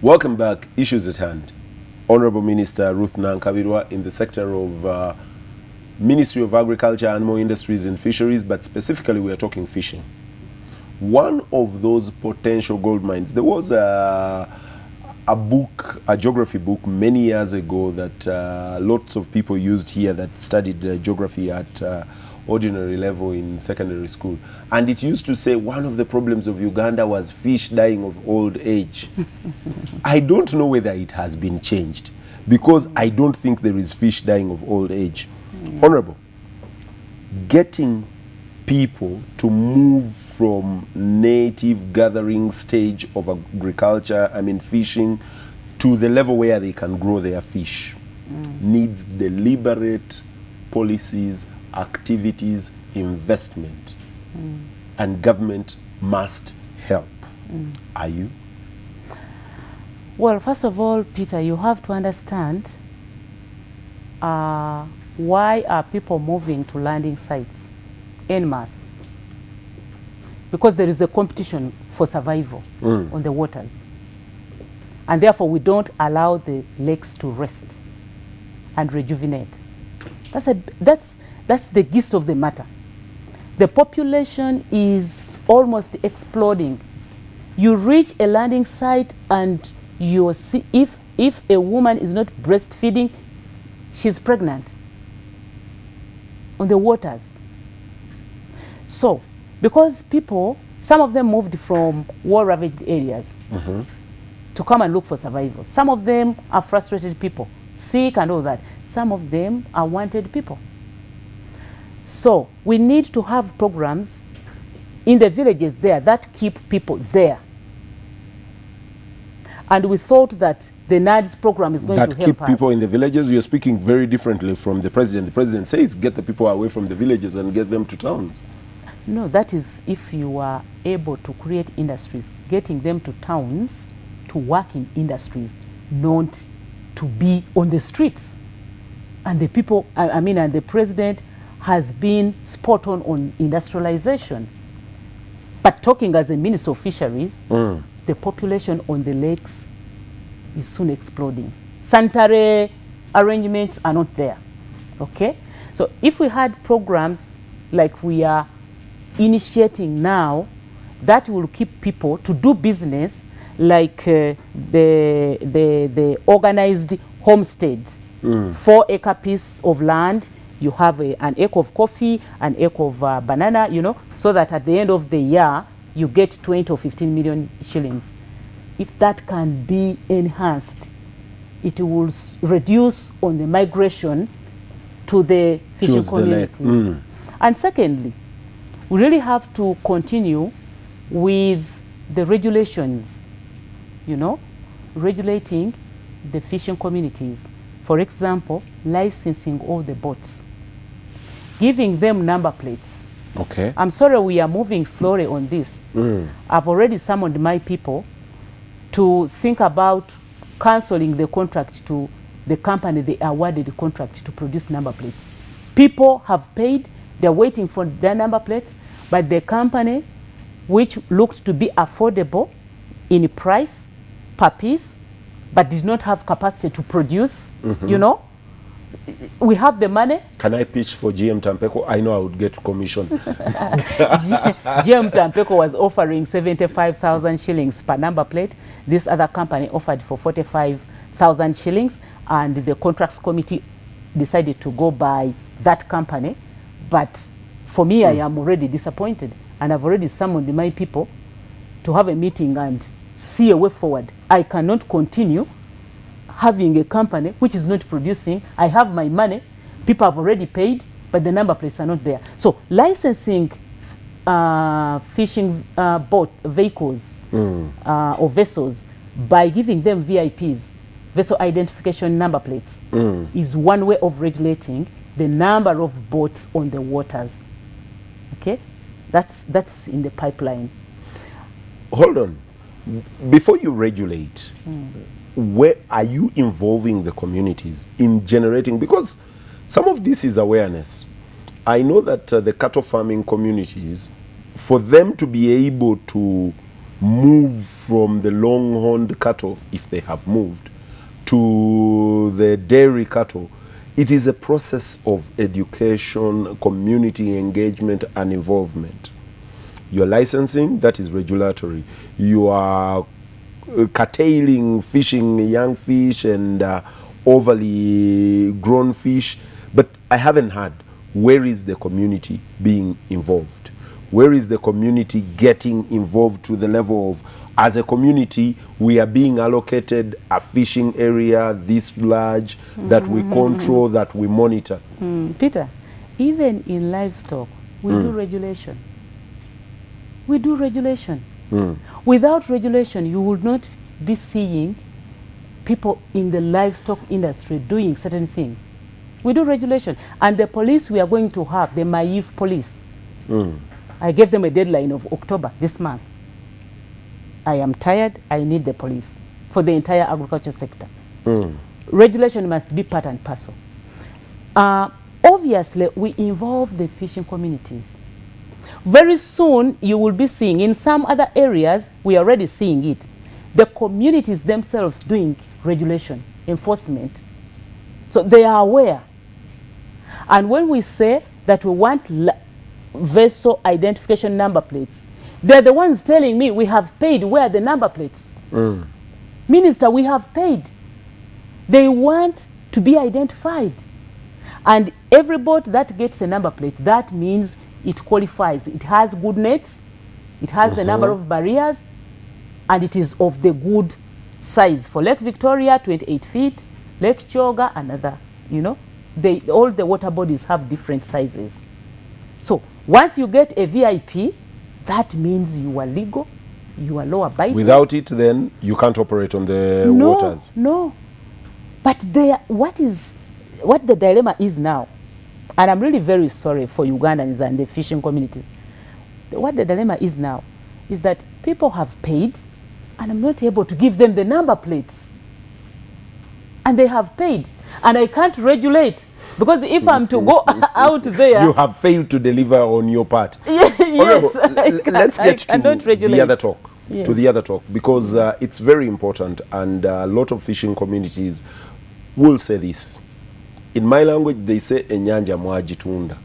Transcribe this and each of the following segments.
Welcome back. Issues at hand. Honorable Minister Ruth Nankabirwa in the sector of Ministry of Agriculture, Animal Industries and Fisheries, but specifically we are talking fishing. One of those potential gold mines, there was a book, a geography book many years ago that lots of people used here that studied geography at ordinary level in secondary school. And it used to say one of the problems of Uganda was fish dying of old age. I don't know whether it has been changed because I don't think there is fish dying of old age. Honorable, getting people to move from native gathering stage of agriculture, fishing, to the level where they can grow their fish needs deliberate policies, activities, investment, and government must help. Are you? Well, first of all, Peter, you have to understand why are people moving to landing sites en masse? Because there is a competition for survival on the waters. And therefore, we don't allow the lakes to rest and rejuvenate. That's the gist of the matter. The population is almost exploding. You reach a landing site and you see if a woman is not breastfeeding, she's pregnant on the waters. So, because people, some of them moved from war-ravaged areas to come and look for survival. Some of them are frustrated people, sick and all that. Some of them are wanted people. So we need to have programs in the villages there that keep people there. And we thought that the NADS program is going to help us. That keep people in the villages. You're speaking very differently from the president. The president says get the people away from the villages and get them to towns. No, that is if you are able to create industries, getting them to towns to work in industries, not to be on the streets. And the people, and the president has been spot on industrialization. But talking as a Minister of Fisheries, the population on the lakes is soon exploding. Sanitary arrangements are not there, okay? So if we had programs like we are initiating now, that will keep people to do business like the organized homesteads. 4 acre piece of land, you have an acre of coffee, an acre of banana, so that at the end of the year, you get 20 or 15 million shillings. If that can be enhanced, it will reduce on the migration to the fishing communities. And secondly, we really have to continue with the regulations, regulating the fishing communities. For example, licensing all the boats, giving them number plates. Okay. I'm sorry we are moving slowly on this. I've already summoned my people to think about cancelling the contract to the company they awarded the contract to produce number plates. People have paid, they're waiting for their number plates, but the company, which looked to be affordable in price per piece, but did not have capacity to produce, we have the money. Can I pitch for GM Tampeko? I know I would get commission. GM Tampeko was offering 75,000 shillings per number plate. This other company offered for 45,000 shillings, and the contracts committee decided to go by that company. But for me, I am already disappointed, and I've already summoned my people to have a meeting and see a way forward. I cannot continue having a company which is not producing. I have my money, people have already paid, but the number plates are not there. So licensing fishing boat vehicles or vessels by giving them VIPs, vessel identification number plates, is one way of regulating the number of boats on the waters. Okay, that's in the pipeline. Hold on. Before you regulate, where are you involving the communities in generating? Because some of this is awareness. I know that the cattle farming communities, for them to be able to move from the long-horned cattle, if they have moved, to the dairy cattle, it is a process of education, community engagement, and involvement. Your licensing, that is regulatory. You are curtailing fishing young fish and overly grown fish, but I haven't heard where is the community being involved. Where is the community getting involved to the level of, as a community, we are being allocated a fishing area this large that we control, that we monitor. Peter, even in livestock, we do regulation. We do regulation. Without regulation, you would not be seeing people in the livestock industry doing certain things. We do regulation. And the police we are going to have, the Maif police, I gave them a deadline of October this month. I am tired, I need the police for the entire agriculture sector. Regulation must be part and parcel. Obviously, we involve the fishing communities. Very soon, you will be seeing, in some other areas, we are already seeing it, the communities themselves doing regulation, enforcement. So they are aware. And when we say that we want vessel identification number plates, they're the ones telling me we have paid, where are the number plates? Minister, we have paid. They want to be identified. And every boat that gets a number plate, that means it qualifies. It has good nets, it has the number of barriers, and it is of the good size. For Lake Victoria, 28 feet, Lake Choga, another, you know. All the water bodies have different sizes. So once you get a VIP, that means you are legal, you are law abiding. Without it, then you can't operate on the waters. No. But what the dilemma is now, and I'm really very sorry for Ugandans and the fishing communities. What the dilemma is now is that people have paid, and I'm not able to give them the number plates. And they have paid, and I can't regulate, because if I'm to go out there... You have failed to deliver on your part. Yes, let's get to the other talk. Yes. To the other talk, because it's very important, and a lot of fishing communities will say this. In my language, they say enyanja mwajitunda.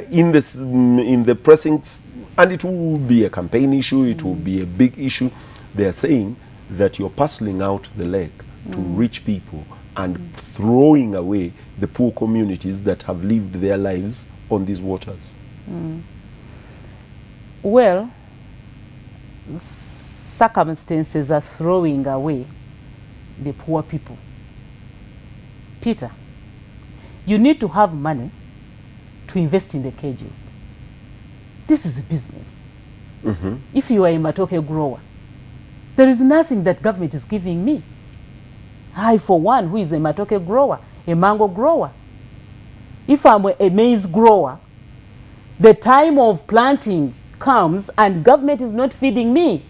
In the pressings, and it will be a campaign issue, it will be a big issue. They are saying that you're parceling out the lake to rich people and throwing away the poor communities that have lived their lives on these waters. Well, circumstances are throwing away the poor people. Peter, you need to have money to invest in the cages. This is a business. If you are a matoke grower, there is nothing that government is giving me. I, for one, who is a matoke grower, a mango grower. If I'm a maize grower, the time of planting comes and government is not feeding me.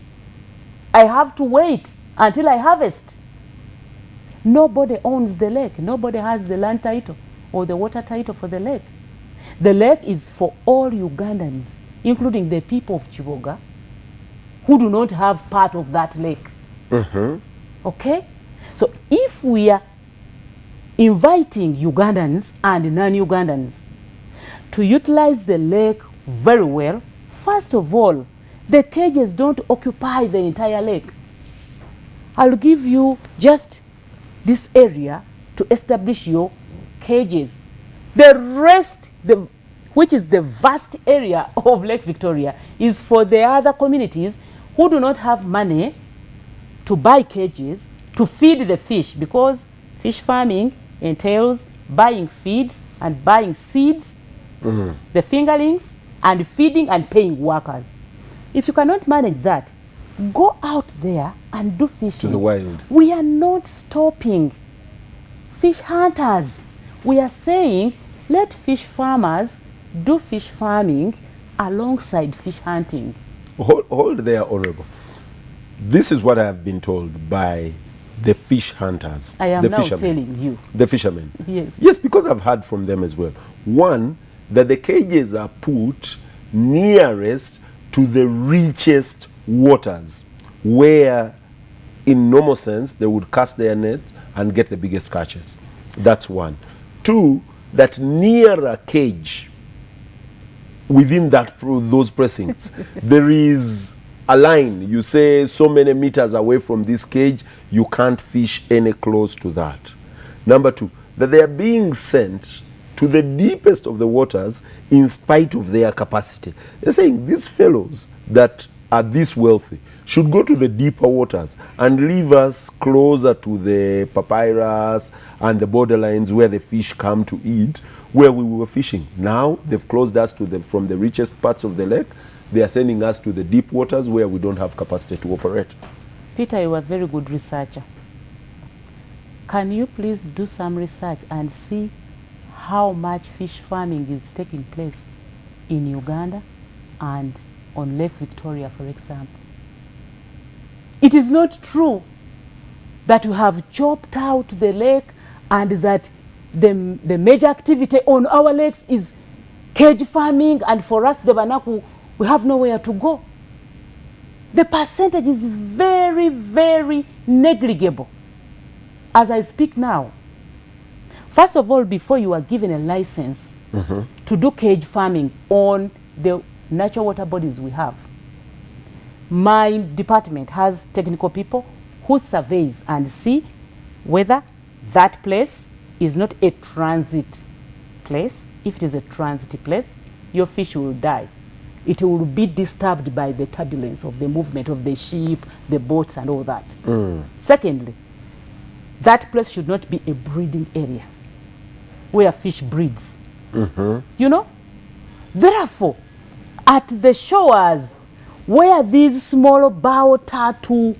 I have to wait until I harvest. Nobody owns the lake. Nobody has the land title or the water title for the lake. The lake is for all Ugandans, including the people of Chiboga, who do not have part of that lake. Okay? So if we are inviting Ugandans and non-Ugandans to utilize the lake very well, first of all, the cages don't occupy the entire lake. I'll give you just this area to establish your cages. The rest, which is the vast area of Lake Victoria, is for the other communities who do not have money to buy cages to feed the fish, because fish farming entails buying feeds and buying seeds, the fingerlings, and feeding and paying workers. If you cannot manage that, go out there and do fishing. To the wild. We are not stopping fish hunters. We are saying let fish farmers do fish farming alongside fish hunting. Hold there, Honorable. This is what I have been told by the fish hunters. I am the now fishermen, telling you. The fishermen. Yes. Yes, because I've heard from them as well. One, that the cages are put nearest to the richest waters where, in normal sense, they would cast their net and get the biggest catches. That's one. Two, that near a cage, within those precincts, there is a line. You say so many meters away from this cage, you can't fish any close to that. Number two, that they are being sent to the deepest of the waters in spite of their capacity. They're saying these fellows that are this wealthy should go to the deeper waters and leave us closer to the papyrus and the borderlines where the fish come to eat, where we were fishing. Now they've closed us to from the richest parts of the lake. They are sending us to the deep waters where we don't have capacity to operate. Peter, you are a very good researcher. Can you please do some research and see how much fish farming is taking place in Uganda and on Lake Victoria, for example? It is not true that we have chopped out the lake and that the major activity on our lakes is cage farming, and for us, the Banaku, we have nowhere to go. The percentage is very, very negligible as I speak now. First of all, before you are given a license to do cage farming on the natural water bodies we have, my department has technical people who surveys and see whether that place is not a transit place. If it is a transit place, your fish will die. It will be disturbed by the turbulence of the movement of the ship, the boats, and all that. Secondly, that place should not be a breeding area where fish breeds. You know? Therefore, at the shores where these small bow tattoo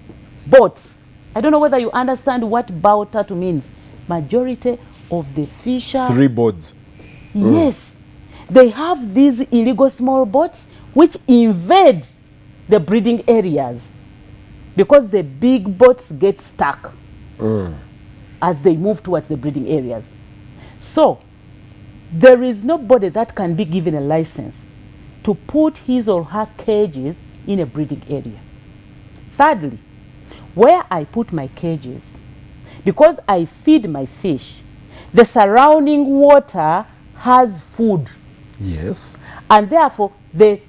boats, I don't know whether you understand what bow tattoo means. Majority of the fish are... 3 boats. Yes. They have these illegal small boats which invade the breeding areas because the big boats get stuck as they move towards the breeding areas. So, there is nobody that can be given a license to put his or her cages in a breeding area. Thirdly, where I put my cages, because I feed my fish, the surrounding water has food. Yes. And therefore, the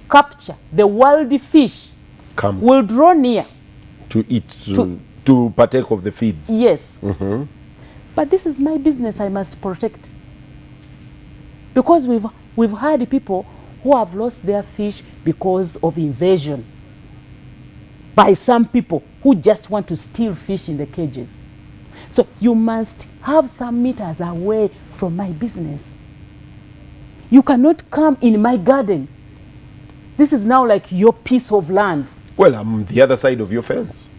capture, the wild fish will draw near to eat, to partake of the feeds. Yes. But this is my business I must protect. Because we've had people who have lost their fish because of invasion by some people who just want to steal fish in the cages. So you must have some meters away from my business. You cannot come in my garden. This is now like your piece of land. Well, I'm the other side of your fence.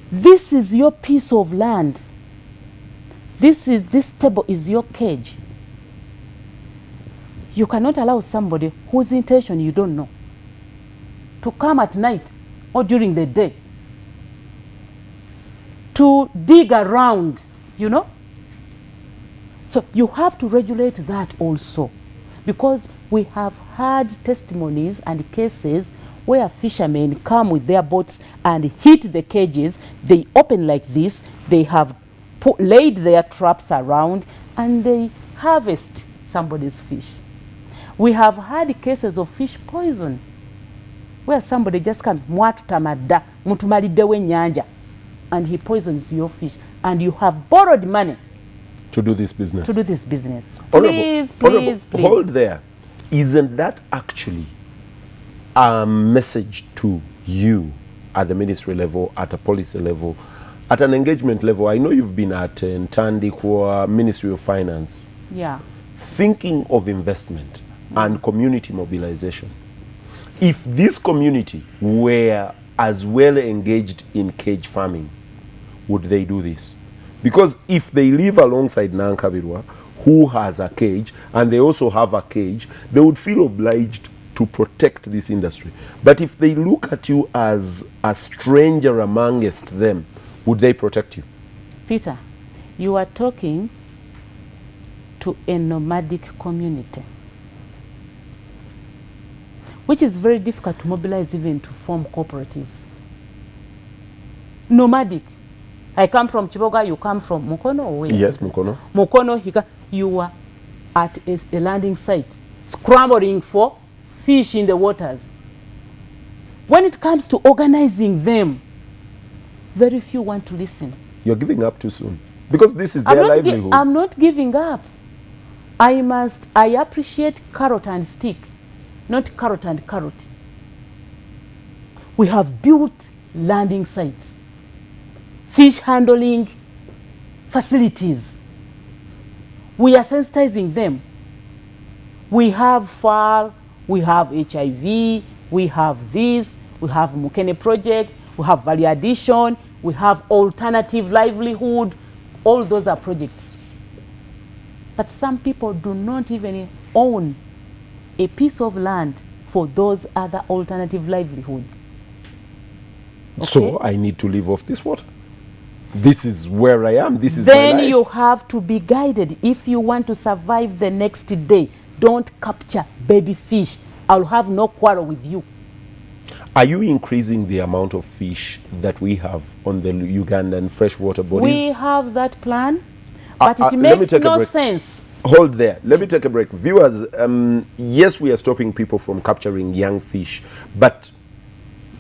This is your piece of land. This table is your cage. You cannot allow somebody whose intention you don't know to come at night or during the day to dig around, you know. So you have to regulate that also, because we have had testimonies and cases where fishermen come with their boats and hit the cages. They open like this, they have laid their traps around, and they harvest somebody's fish. We have had cases of fish poison where somebody just comes, mwatutamada, mutumaliddewo nyanja, and he poisons your fish, and you have borrowed money to do this business. To do this business. Please, please. Hold there. Isn't that actually a message to you at the ministry level, at a policy level, at an engagement level? I know you've been at Ntandikwa, Ministry of Finance. Yeah. Thinking of investment and community mobilization. If this community were as well engaged in cage farming, would they do this? Because if they live alongside Nankabirwa, who has a cage, and they also have a cage, they would feel obliged to protect this industry. But if they look at you as a stranger amongst them, would they protect you? Peter, you are talking to a nomadic community. which is very difficult to mobilize even to form cooperatives. Nomadic. I come from Chiboga, you come from Mukono or where? Yes, Mukono. Mukono, you are at a landing site, scrambling for fish in the waters. When it comes to organizing them, very few want to listen. You're giving up too soon. Because this is their livelihood. I'm not giving up. I appreciate carrot and stick, not carrot and carrot. We have built landing sites, fish handling facilities. We are sensitizing them. We have FAL, we have HIV, we have this, we have Mukene project, we have value addition, we have alternative livelihood. All those are projects. But some people do not even own a piece of land for those other alternative livelihood. Okay? So I need to live off this water. This is where I am. This is then my life. you have to be guided. If you want to survive the next day, don't capture baby fish. I'll have no quarrel with you. Are you increasing the amount of fish that we have on the Ugandan freshwater bodies? We have that plan, but it let me makes take a no break. sense. Hold there. Let me take a break. Viewers, yes, we are stopping people from capturing young fish, but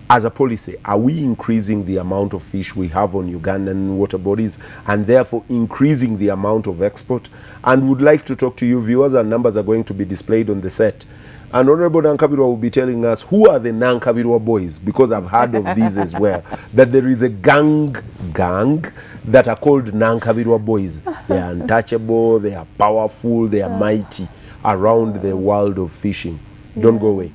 as a policy, are we increasing the amount of fish we have on Ugandan water bodies and therefore increasing the amount of export? And would like to talk to you, viewers, and numbers are going to be displayed on the set. And Honorable Nankabirwa will be telling us who are the Nankabirwa boys, because I've heard of these as well, that there is a gang that are called Nankabirwa boys. They are untouchable, they are powerful, they are mighty around the world of fishing. Don't go away.